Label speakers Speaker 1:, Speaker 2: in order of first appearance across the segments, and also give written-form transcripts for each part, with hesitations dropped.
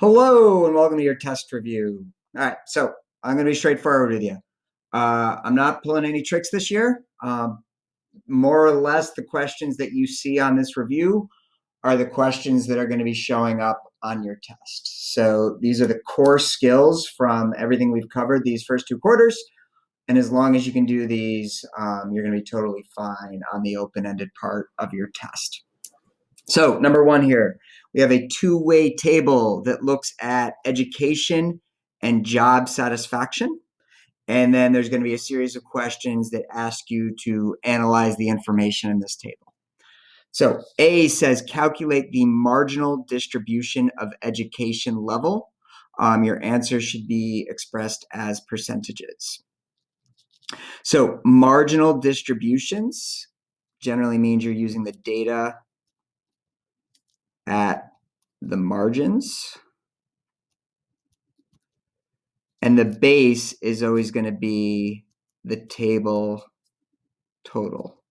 Speaker 1: Hello and welcome to your test review. All right, so I'm going to be straightforward with you. I'm not pulling any tricks this year. More or less, the questions that you see on this review are the questions that are going to be showing up on your test. So these are the core skills from everything we've covered these first two quarters. And as long as you can do these, you're going to be totally fine on the open-ended part of your test. So number one here, we have a two-way table that looks at education and job satisfaction. And then there's going to be a series of questions that ask you to analyze the information in this table. So A says calculate the marginal distribution of education level. Your answer should be expressed as percentages. So marginal distributions generally means you're using the data at the margins. And the base is always going to be the table total.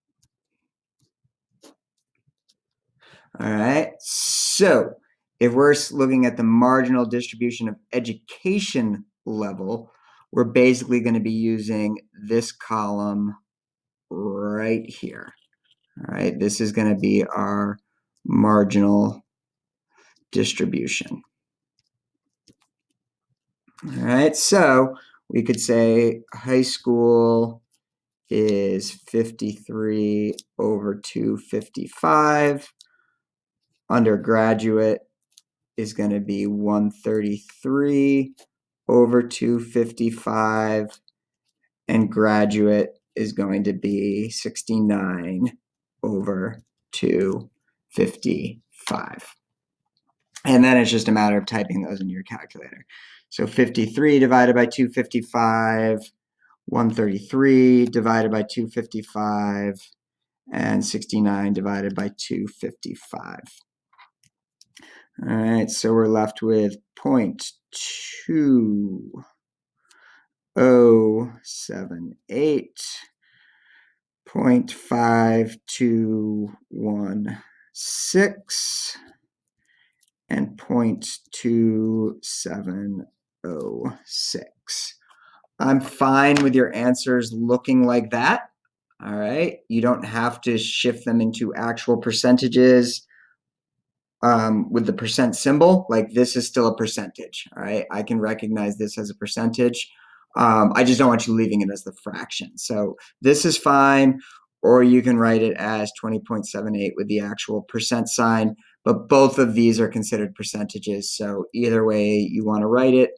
Speaker 1: All right, so if we're looking at the marginal distribution of education level, we're basically going to be using this column right here. All right, this is going to be our marginal distribution. All right, so we could say high school is 53 over 255. Undergraduate is going to be 133 over 255. And graduate is going to be 69 over 255. And then it's just a matter of typing those into your calculator. So 53 divided by 255, 133 divided by 255, and 69 divided by 255. All right, so we're left with 0.2078, 0.5216, and 0.2706. I'm fine with your answers looking like that. All right, you don't have to shift them into actual percentages with the percent symbol. Like this is still a percentage. All right, I can recognize this as a percentage. I just don't want you leaving it as the fraction. So this is fine, or you can write it as 20.78 with the actual percent sign. But both of these are considered percentages. So either way you want to write it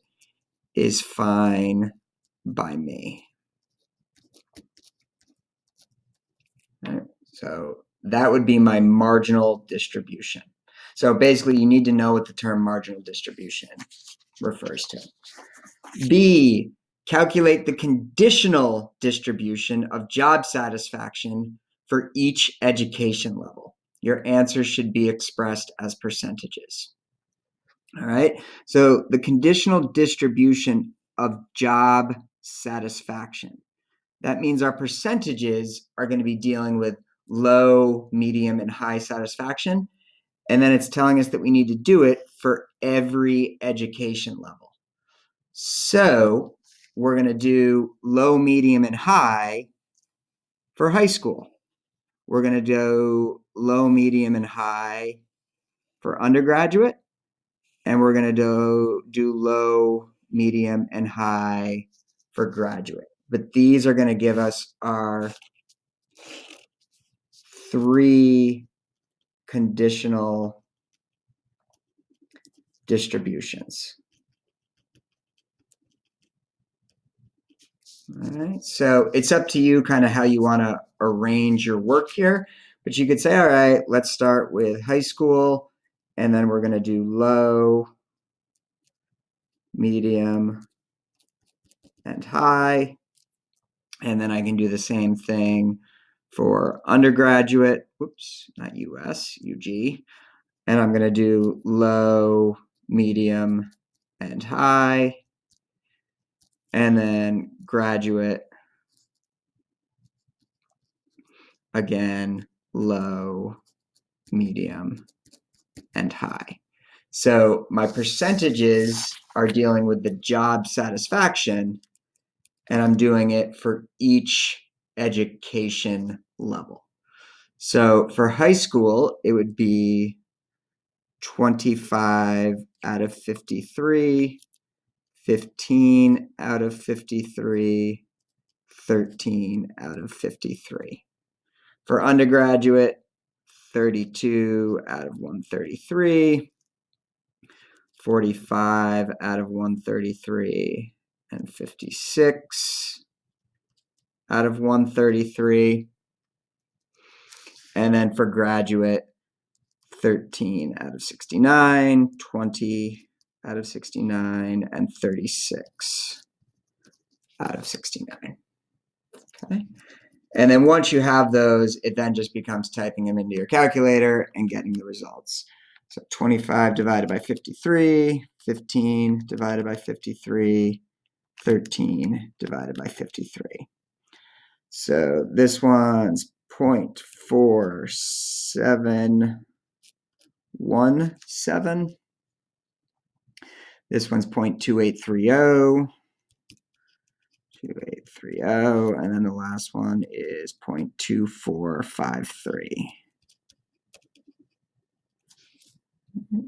Speaker 1: is fine by me. All right, so that would be my marginal distribution. So basically you need to know what the term marginal distribution refers to. B, calculate the conditional distribution of job satisfaction for each education level. Your answer should be expressed as percentages. All right, so the conditional distribution of job satisfaction. That means our percentages are going to be dealing with low, medium, and high satisfaction. And then it's telling us that we need to do it for every education level. So we're going to do low, medium, and high for high school. We're going to do low, medium, and high for undergraduate. And we're going to do low, medium, and high for graduate. But these are going to give us our three conditional distributions. All right, so it's up to you kind of how you want to arrange your work here, but you could say, all right, let's start with high school, and then we're going to do low, medium, and high, and then I can do the same thing for undergraduate, whoops, not US, UG, and I'm going to do low, medium, and high, and then graduate, again, low, medium, and high. So my percentages are dealing with the job satisfaction, and I'm doing it for each education level. So for high school, it would be 25 out of 53, 15 out of 53, 13 out of 53. For undergraduate, 32 out of 133, 45 out of 133, and 56 out of 133. And then for graduate, 13 out of 69, 20 out of 69, and 36 out of 69. Okay. And then once you have those, it then just becomes typing them into your calculator and getting the results. So 25 divided by 53, 15 divided by 53, 13 divided by 53. So this one's 0.4717. This one's 0.2830. 2830, and then the last one is 0.2453.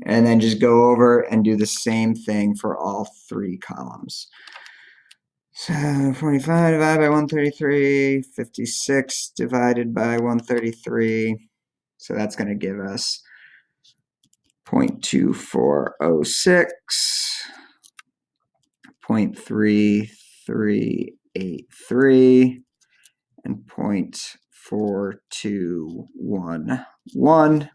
Speaker 1: And then just go over and do the same thing for all three columns. So 45 divided by 133, 56 divided by 133. So that's going to give us 0.2406, 0.3383, and 0.4211.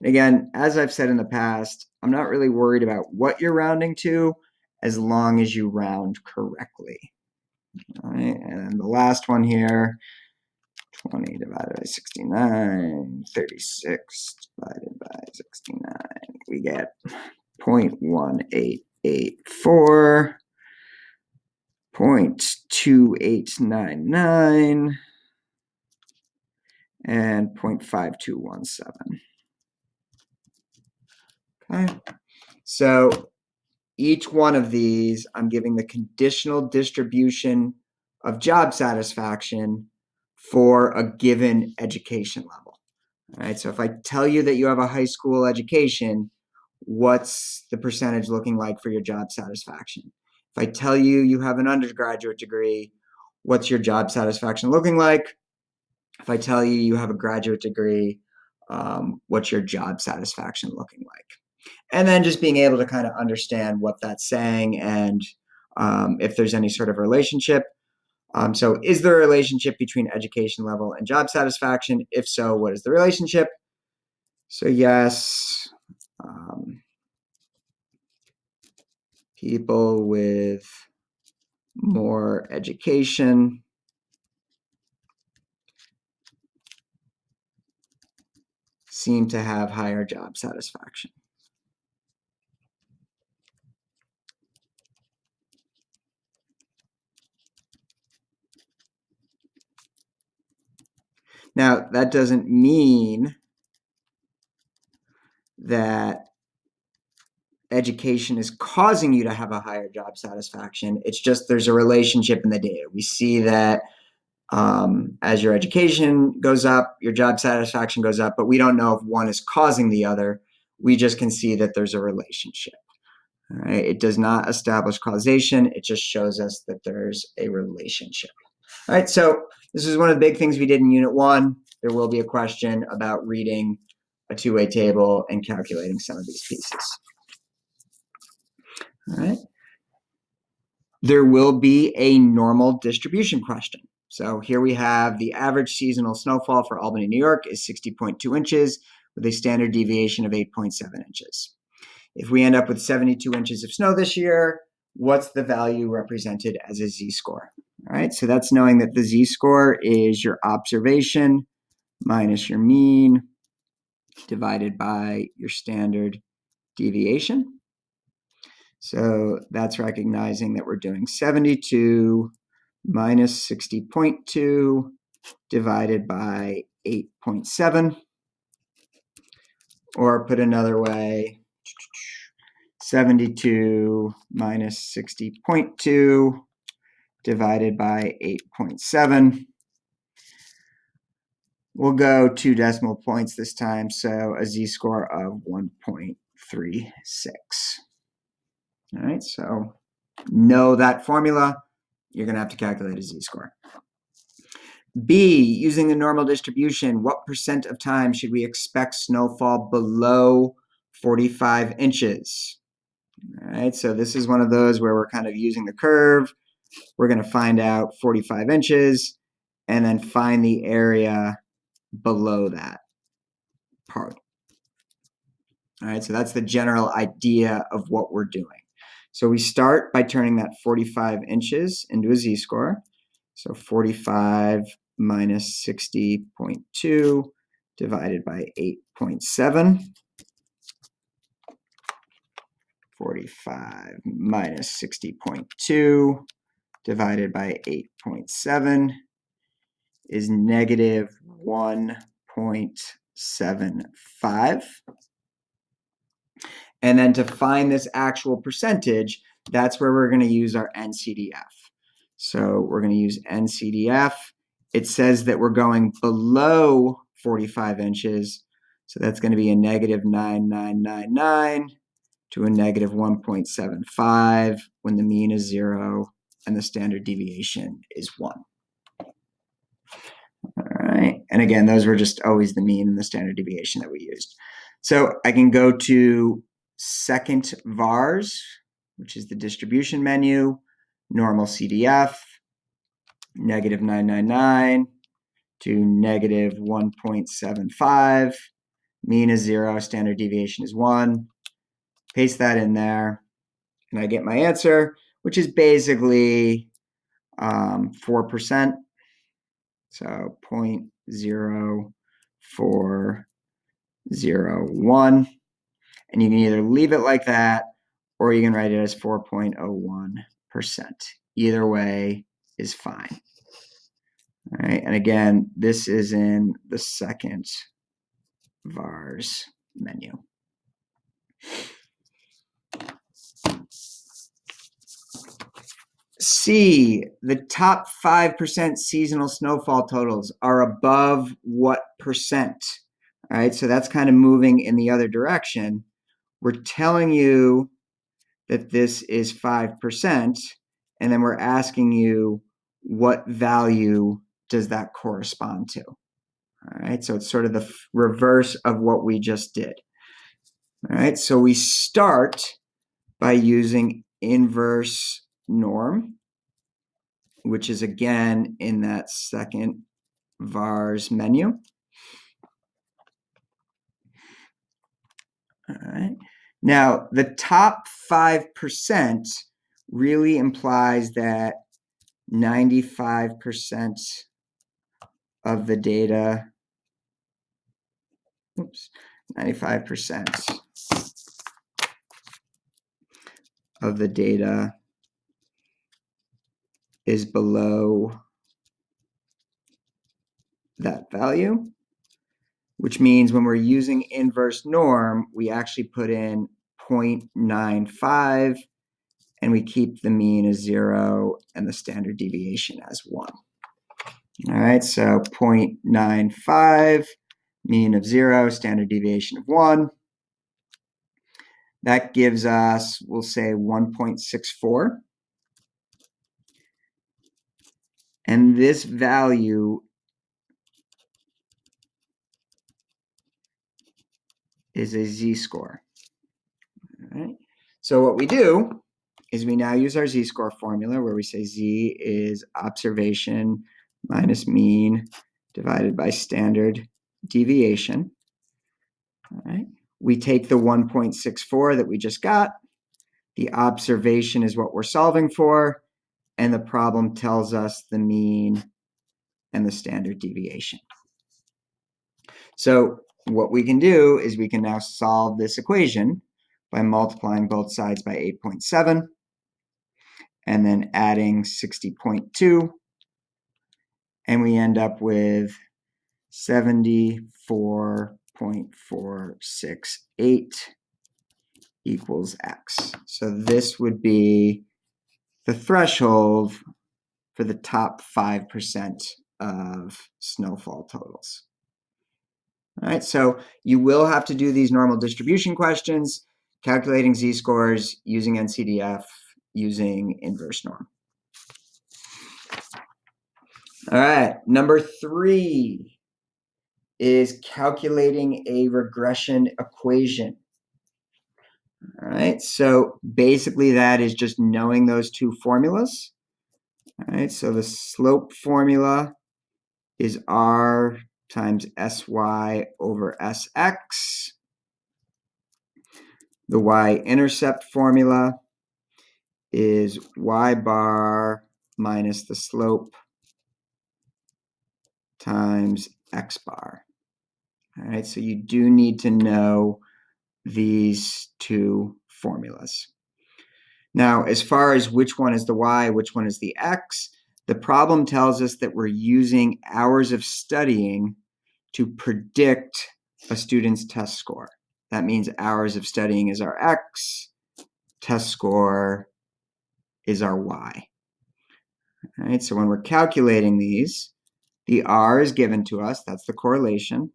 Speaker 1: Again, as I've said in the past, I'm not really worried about what you're rounding to as long as you round correctly. All right, and the last one here, 20 divided by 69, 36 divided by 69, we get 0.1884, 0.2899, and 0.5217. Okay, so each one of these, I'm giving the conditional distribution of job satisfaction for a given education level. All right, so if I tell you that you have a high school education, what's the percentage looking like for your job satisfaction? If I tell you you have an undergraduate degree, what's your job satisfaction looking like? If I tell you you have a graduate degree, what's your job satisfaction looking like? And then just being able to kind of understand what that's saying and if there's any sort of relationship. So is there a relationship between education level and job satisfaction? If so, what is the relationship? So yes, people with more education seem to have higher job satisfaction. Now, that doesn't mean that education is causing you to have a higher job satisfaction. It's just there's a relationship in the data. We see that as your education goes up, your job satisfaction goes up, but we don't know if one is causing the other. We just can see that there's a relationship. All right? It does not establish causation. It just shows us that there's a relationship. All right, so this is one of the big things we did in Unit 1. There will be a question about reading a two-way table and calculating some of these pieces. All right. There will be a normal distribution question. So here we have the average seasonal snowfall for Albany, New York is 60.2 inches with a standard deviation of 8.7 inches. If we end up with 72 inches of snow this year, what's the value represented as a z-score? All right, so that's knowing that the z-score is your observation minus your mean divided by your standard deviation. So that's recognizing that we're doing 72 minus 60.2 divided by 8.7, Or put another way, 72 minus 60.2 divided by 8.7. We'll go 2 decimal points this time, so a z-score of 1.36. All right, so know that formula. You're going to have to calculate a z-score. B, using the normal distribution, what % of time should we expect snowfall below 45 inches? All right, so this is one of those where we're kind of using the curve. We're going to find out 45 inches and then find the area below that part. All right, so that's the general idea of what we're doing. So we start by turning that 45 inches into a z-score. So 45 minus 60.2 divided by 8.7. 45 minus 60.2 divided by 8.7 is negative 1.75. And then to find this actual percentage, that's where we're going to use our NCDF. So we're going to use NCDF. It says that we're going below 45 inches. So that's going to be a negative 9999 to a negative 1.75 when the mean is 0 and the standard deviation is 1. All right. And again, those were just always the mean and the standard deviation that we used. So I can go to second vars, which is the distribution menu, normal CDF, negative 999 to negative 1.75. Mean is 0, standard deviation is 1. Paste that in there, and I get my answer, which is basically 4%. So 0.0401. And you can either leave it like that, or you can write it as 4.01%. Either way is fine. All right, and again, this is in the second vars menu. C, the top 5% seasonal snowfall totals are above what percent? All right, so that's kind of moving in the other direction. We're telling you that this is 5%, and then we're asking you what value does that correspond to. All right, so it's sort of the reverse of what we just did. All right, so we start by using inverse norm, which is again in that second vars menu. All right. Now, the top 5% really implies that 95% of the data, 95% of the data is below that value, which means when we're using inverse norm, we actually put in 0.95 and we keep the mean as 0 and the standard deviation as 1. All right, so 0.95, mean of 0, standard deviation of 1. That gives us, we'll say 1.64. And this value is a z-score. All right. So what we do is we now use our z-score formula where we say z is observation minus mean divided by standard deviation. All right. We take the 1.64 that we just got. The observation is what we're solving for, and the problem tells us the mean and the standard deviation. So what we can do is we can now solve this equation by multiplying both sides by 8.7 and then adding 60.2, and we end up with 74.5 0.468 equals X. So this would be the threshold for the top 5% of snowfall totals. All right, so you will have to do these normal distribution questions, calculating z-scores, using NCDF, using inverse norm. All right, number 3 is calculating a regression equation. All right, so basically that is just knowing those two formulas. All right, so the slope formula is R times SY over SX. The Y-intercept formula is Y bar minus the slope times X bar. All right, so you do need to know these two formulas. Now, as far as which one is the Y, which one is the X, the problem tells us that we're using hours of studying to predict a student's test score. That means hours of studying is our X, test score is our Y. All right, so when we're calculating these, the R is given to us, that's the correlation.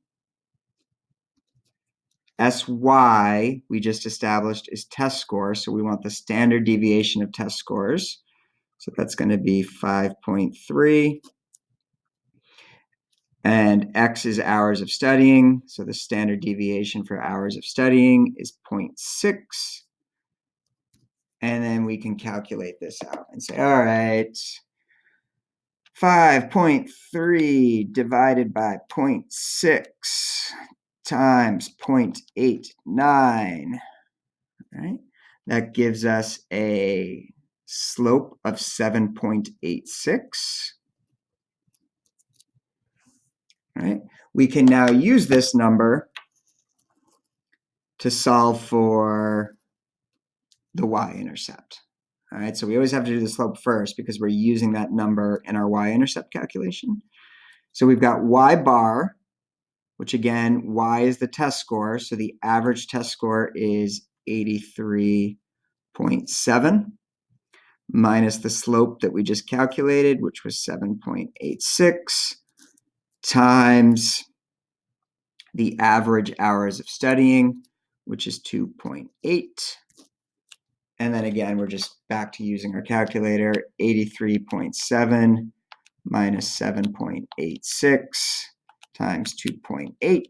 Speaker 1: SY, we just established, is test score, so we want the standard deviation of test scores. So that's going to be 5.3. And X is hours of studying, so the standard deviation for hours of studying is 0.6. And then we can calculate this out and say, all right, 5.3 divided by 0.6 times 0.89, right? That gives us a slope of 7.86. Right? We can now use this number to solve for the y-intercept. All right, so we always have to do the slope first because we're using that number in our y-intercept calculation. So we've got y bar, which again, y is the test score, so the average test score is 83.7 minus the slope that we just calculated, which was 7.86, times the average hours of studying, which is 2.8. And then again, we're just back to using our calculator. 83.7 minus 7.86 times 2.8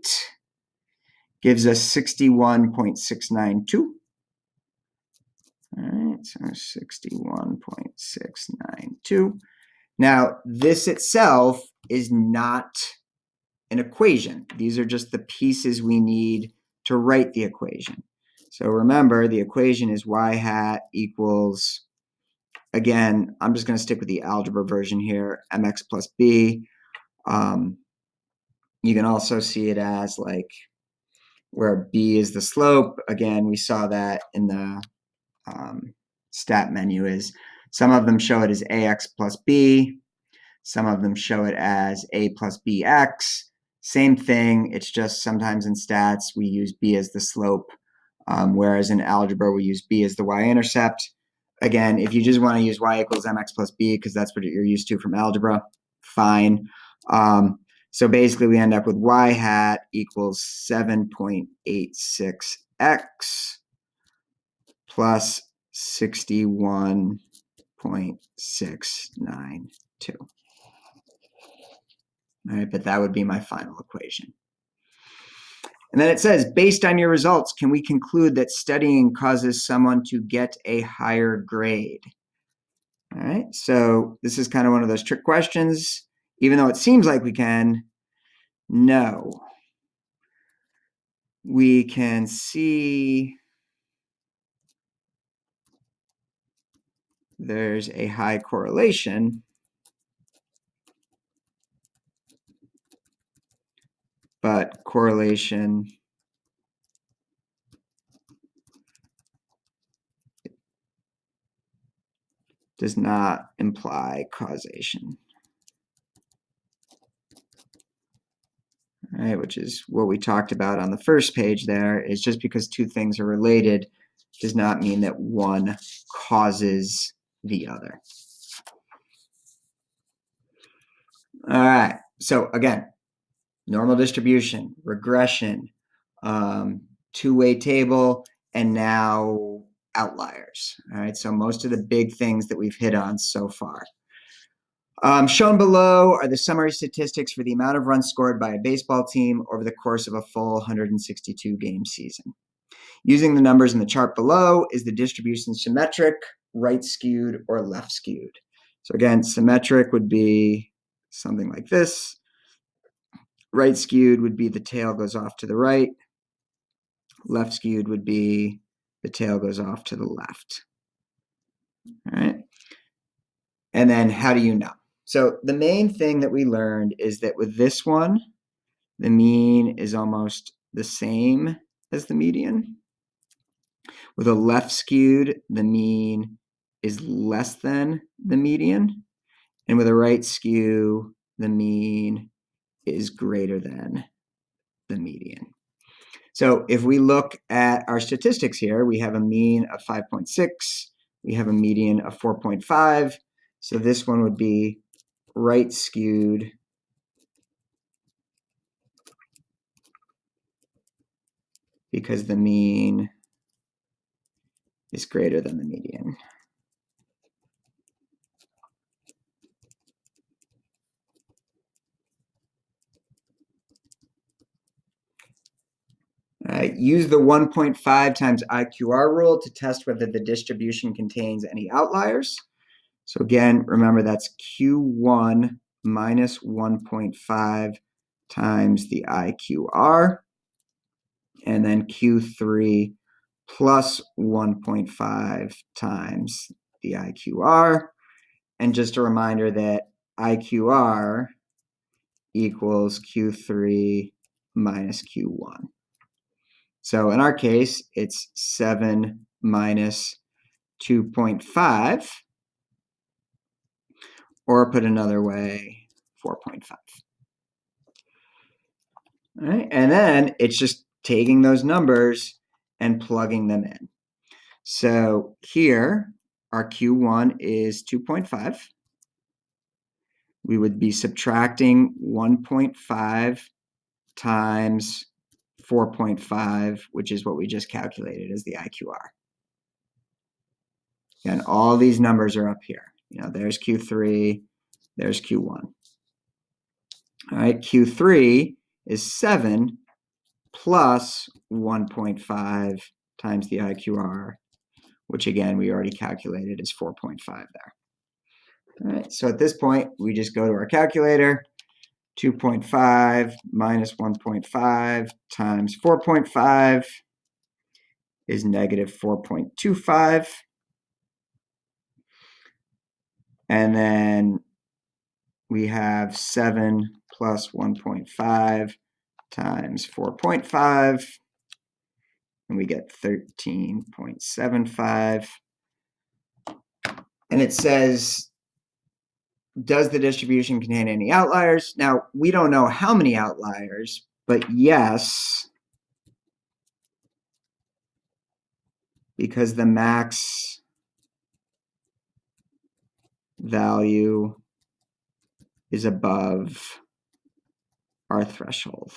Speaker 1: gives us 61.692. All right, so 61.692. Now, this itself is not an equation. These are just the pieces we need to write the equation. So remember, the equation is y hat equals, again, I'm just going to stick with the algebra version here, mx plus b. You can also see it as like where b is the slope. Again, we saw that in the stat menu is some of them show it as ax plus b. Some of them show it as a plus bx. Same thing, it's just sometimes in stats we use b as the slope, whereas in algebra we use b as the y-intercept. Again, if you just want to use y equals mx plus b because that's what you're used to from algebra, fine. So basically we end up with y hat equals 7.86x plus 61.692. All right, but that would be my final equation. And then it says, based on your results, can we conclude that studying causes someone to get a higher grade? All right, so this is kind of one of those trick questions. Even though it seems like we can, no. We can see there's a high correlation, but correlation does not imply causation. All right, which is what we talked about on the first page there, is just because two things are related does not mean that one causes the other. All right, so again, normal distribution, regression, two-way table, and now outliers. All right, so most of the big things that we've hit on so far. Shown below are the summary statistics for the amount of runs scored by a baseball team over the course of a full 162 game season. Using the numbers in the chart below, is the distribution symmetric, right skewed, or left skewed? So again, symmetric would be something like this. Right skewed would be the tail goes off to the right. Left skewed would be the tail goes off to the left. All right. And then how do you know? So the main thing that we learned is that with this one, the mean is almost the same as the median. With a left skewed, the mean is less than the median. And with a right skew, the mean is greater than the median. So if we look at our statistics here, we have a mean of 5.6, we have a median of 4.5. So this one would be right skewed because the mean is greater than the median. Use the 1.5 times IQR rule to test whether the distribution contains any outliers. So again, remember that's Q1 minus 1.5 times the IQR, and then Q3 plus 1.5 times the IQR. And just a reminder that IQR equals Q3 minus Q1. So in our case, it's 7 minus 2.5, or put another way, 4.5. All right, and then it's just taking those numbers and plugging them in. So here, our Q1 is 2.5. We would be subtracting 1.5 times 4.5, which is what we just calculated as the IQR. And all these numbers are up here. You know, there's Q3, there's Q1. All right, Q3 is 7 plus 1.5 times the IQR, which again, we already calculated is 4.5 there. All right, so at this point, we just go to our calculator. 2.5 minus 1.5 times 4.5 is negative 4.25. And then we have 7 plus 1.5 times 4.5, and we get 13.75. And it says, does the distribution contain any outliers? Now, we don't know how many outliers, but yes, because the max value is above our threshold.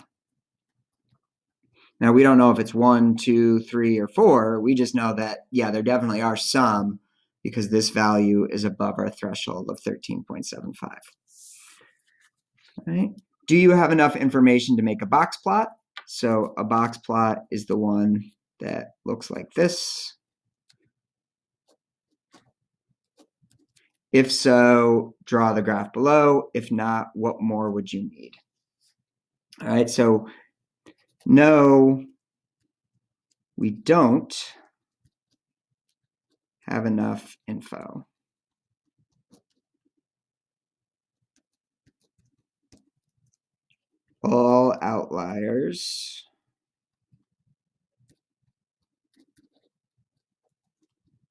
Speaker 1: Now, we don't know if it's 1, 2, 3, or 4. We just know that, yeah, there definitely are some because this value is above our threshold of 13.75. All right. Do you have enough information to make a box plot? So a box plot is the one that looks like this. If so, draw the graph below. If not, what more would you need? All right, so no, we don't have enough info. All outliers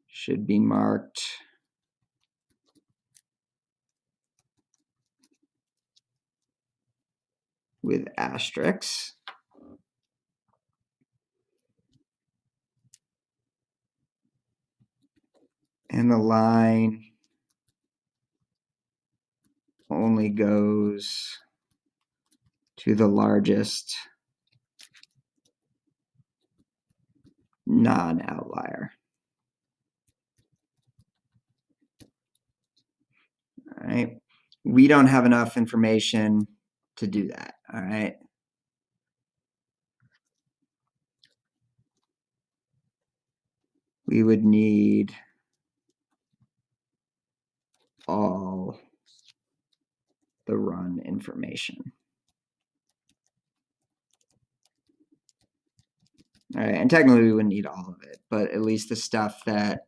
Speaker 1: should be marked with asterisks. And the line only goes to the largest non-outlier. All right. We don't have enough information to do that. All right. We would need all the run information. All right, and technically we wouldn't need all of it, but at least the stuff that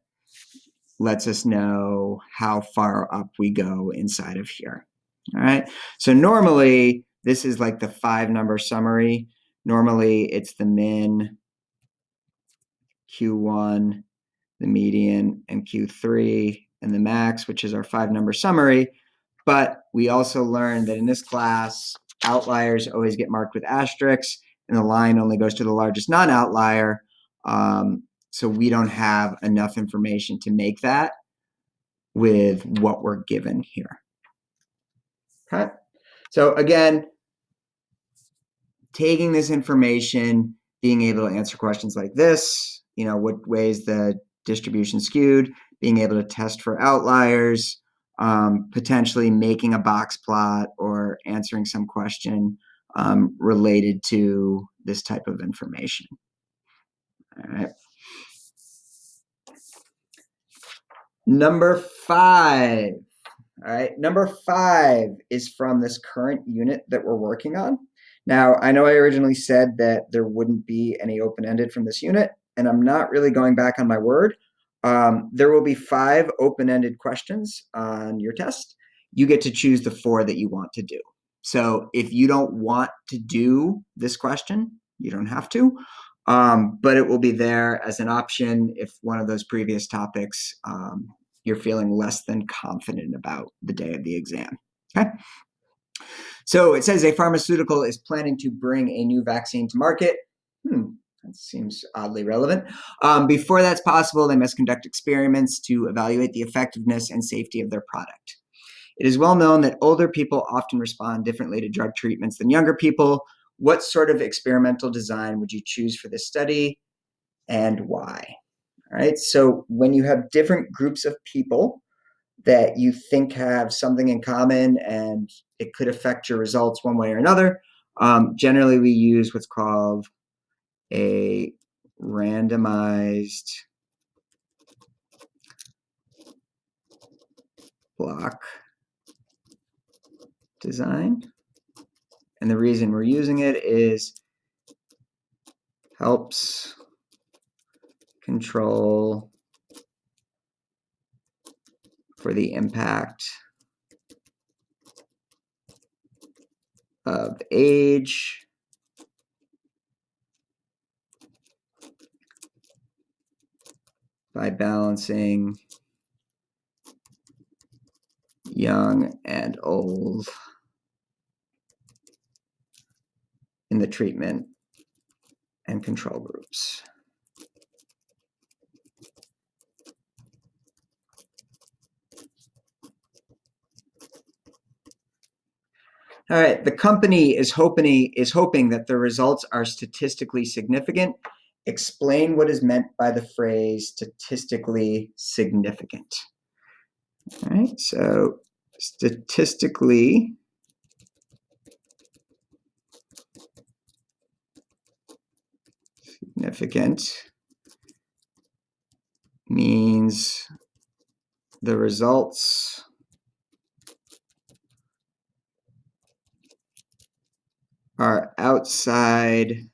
Speaker 1: lets us know how far up we go inside of here. All right, so normally this is like the 5-number summary. Normally it's the min, Q1, the median, and Q3, and the max, which is our 5-number summary. But we also learned that in this class, outliers always get marked with asterisks, and the line only goes to the largest non-outlier. So we don't have enough information to make that with what we're given here. Okay. So again, taking this information, being able to answer questions like this, what ways the distribution skewed, being able to test for outliers, potentially making a box plot or answering some question related to this type of information. All right. Number 5. All right. Number 5 is from this current unit that we're working on. Now, I know I originally said that there wouldn't be any open-ended from this unit, and I'm not really going back on my word. There will be 5 open-ended questions on your test. You get to choose the 4 that you want to do. So if you don't want to do this question, you don't have to, but it will be there as an option if one of those previous topics you're feeling less than confident about the day of the exam. Okay. So it says a pharmaceutical is planning to bring a new vaccine to market. That seems oddly relevant. Before that's possible, they must conduct experiments to evaluate the effectiveness and safety of their product. It is well known that older people often respond differently to drug treatments than younger people. What sort of experimental design would you choose for this study and why? All right, so when you have different groups of people that you think have something in common and it could affect your results one way or another, generally we use what's called a randomized block design. And the reason we're using it is helps control for the impact of age, by balancing young and old in the treatment and control groups. All right, the company is hoping that the results are statistically significant. Explain what is meant by the phrase statistically significant. All right, so statistically significant means the results are outside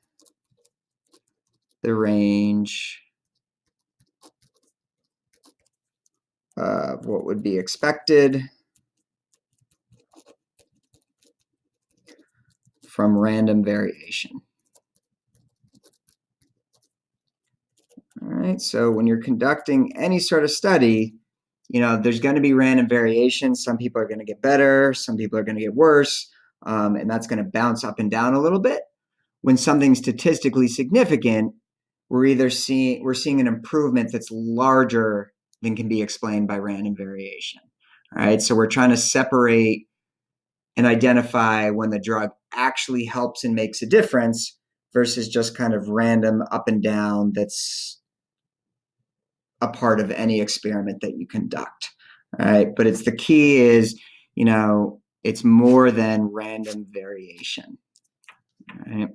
Speaker 1: the range of what would be expected from random variation. All right, so when you're conducting any sort of study, there's going to be random variation. Some people are going to get better, some people are going to get worse. and that's going to bounce up and down a little bit. When something's statistically significant, we're seeing an improvement that's larger than can be explained by random variation. All right, so we're trying to separate and identify when the drug actually helps and makes a difference versus just kind of random up and down that's a part of any experiment that you conduct. All right, but the key is, it's more than random variation. All right.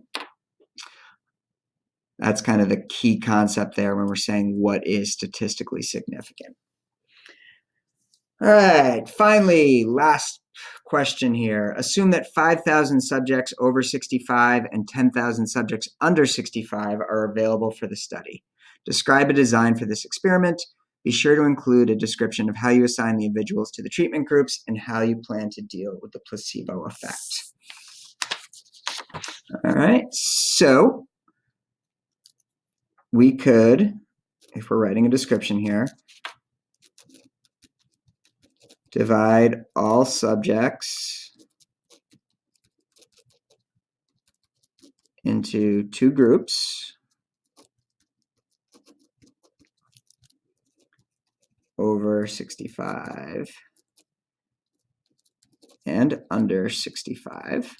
Speaker 1: That's kind of the key concept there when we're saying what is statistically significant. All right, finally, last question here. Assume that 5,000 subjects over 65 and 10,000 subjects under 65 are available for the study. Describe a design for this experiment. Be sure to include a description of how you assign the individuals to the treatment groups and how you plan to deal with the placebo effect. All right, so we could, if we're writing a description here, divide all subjects into two groups, over 65 and under 65.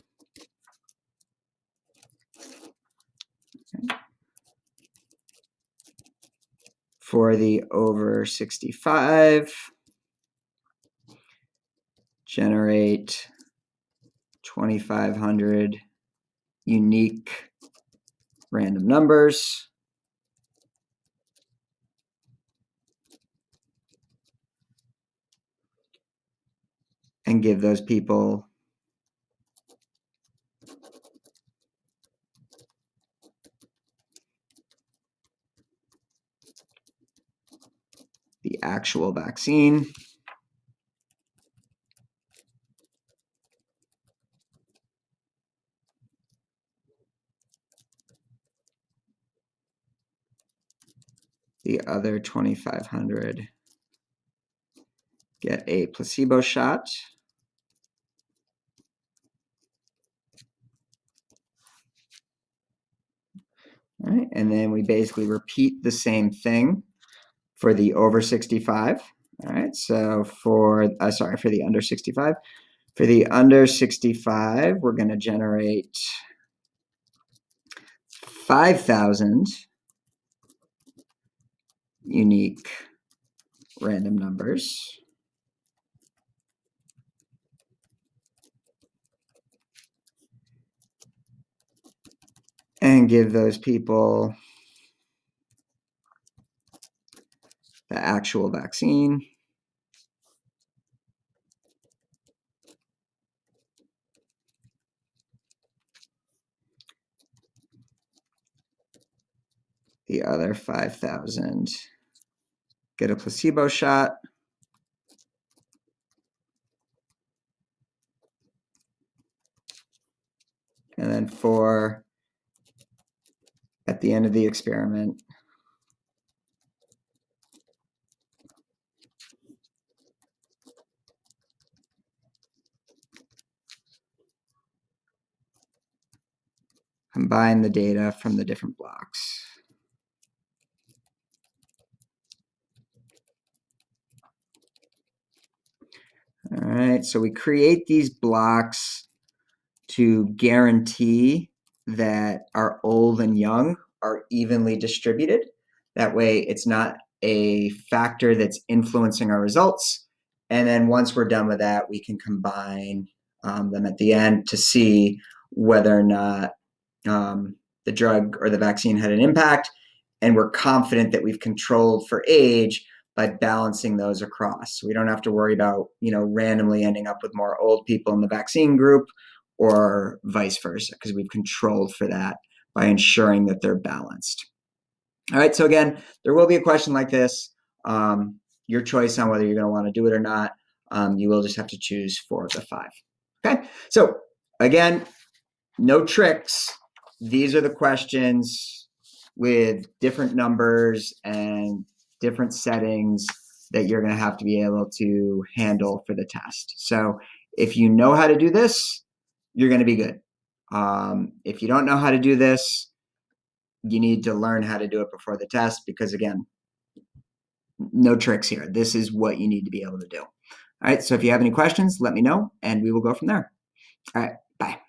Speaker 1: Okay. For the over 65, generate 2,500 unique random numbers. And give those people the actual vaccine. The other 2,500 get a placebo shot. All right, and then we basically repeat the same thing for the over 65. All right, so for the under 65. For the under 65, we're going to generate 5,000 unique random numbers. And give those people the actual vaccine. The other 5,000 get a placebo shot. And then at the end of the experiment, combine the data from the different blocks. All right, so we create these blocks to guarantee that our old and young are evenly distributed. That way it's not a factor that's influencing our results. And then once we're done with that, we can combine them at the end to see whether or not the drug or the vaccine had an impact. And we're confident that we've controlled for age by balancing those across. So we don't have to worry about, randomly ending up with more old people in the vaccine group or vice versa, because we've controlled for that by ensuring that they're balanced. All right, so again, there will be a question like this. Your choice on whether you're going to want to do it or not. You will just have to choose 4 of the 5. Okay, so again, no tricks. These are the questions with different numbers and different settings that you're going to have to be able to handle for the test. So if you know how to do this, you're going to be good. If you don't know how to do this, you need to learn how to do it before the test because, again, no tricks here. This is what you need to be able to do. All right, so if you have any questions, let me know, and we will go from there. All right, bye.